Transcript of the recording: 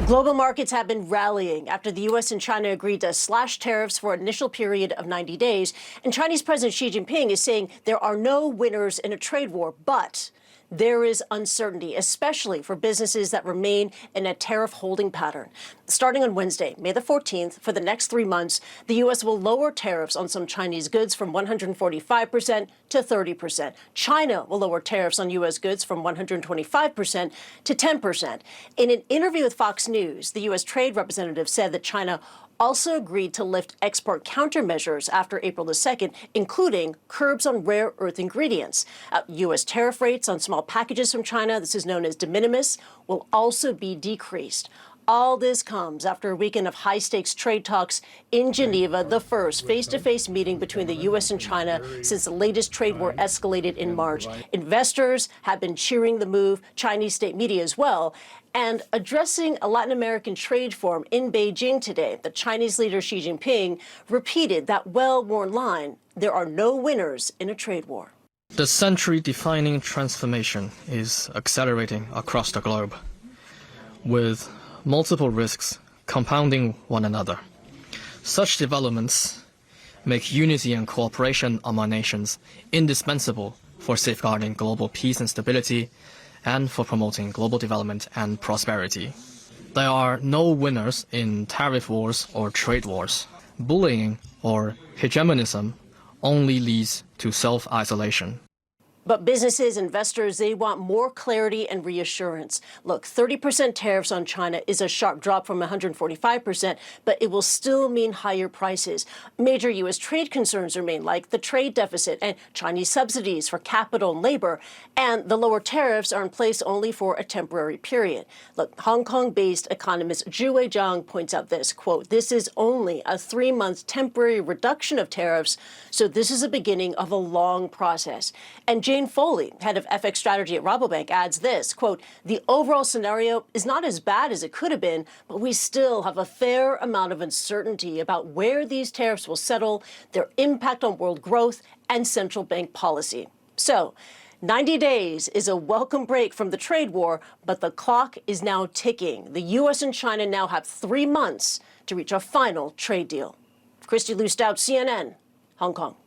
Global markets have been rallying after the U.S. and China agreed to slash tariffs for an initial period of 90 days. And Chinese President Xi Jinping is saying there are no winners in a trade war, but there is uncertainty, especially for businesses that remain in a tariff holding pattern. Starting on Wednesday, May the 14th, for the next 3 months, the U.S. will lower tariffs on some Chinese goods from 145% to 30%. China will lower tariffs on U.S. goods from 125% to 10%. In an interview with Fox News, the U.S. trade representative said that China also agreed to lift export countermeasures after April the 2nd, including curbs on rare earth ingredients. U.S. tariff rates on small packages from China, this is known as de minimis, will also be decreased. All this comes after a weekend of high-stakes trade talks in Geneva, the first face-to-face meeting between the U.S. and China since the latest trade war escalated in March. Investors have been cheering the move, Chinese state media as well. And addressing a Latin American trade forum in Beijing today, the Chinese leader Xi Jinping repeated that well-worn line, there are no winners in a trade war. The century-defining transformation is accelerating across the globe, with multiple risks compounding one another. Such developments make unity and cooperation among nations indispensable for safeguarding global peace and stability and for promoting global development and prosperity. There are no winners in tariff wars or trade wars. Bullying or hegemonism only leads to self-isolation. But businesses, investors, they want more clarity and reassurance. Look, 30% tariffs on China is a sharp drop from 145%, but it will still mean higher prices. Major U.S. trade concerns remain, like the trade deficit and Chinese subsidies for capital and labor, and the lower tariffs are in place only for a temporary period. Look, Hong Kong-based economist Zhiwei Zhang points out this, quote, this is only a 3-month temporary reduction of tariffs, so this is the beginning of a long process. And Jane Foley, head of FX strategy at Rabobank, adds this, quote, the overall scenario is not as bad as it could have been, but we still have a fair amount of uncertainty about where these tariffs will settle, their impact on world growth and central bank policy. So 90 days is a welcome break from the trade war, but the clock is now ticking. The U.S. and China now have 3 months to reach a final trade deal. Kristie Lu Stout, CNN, Hong Kong.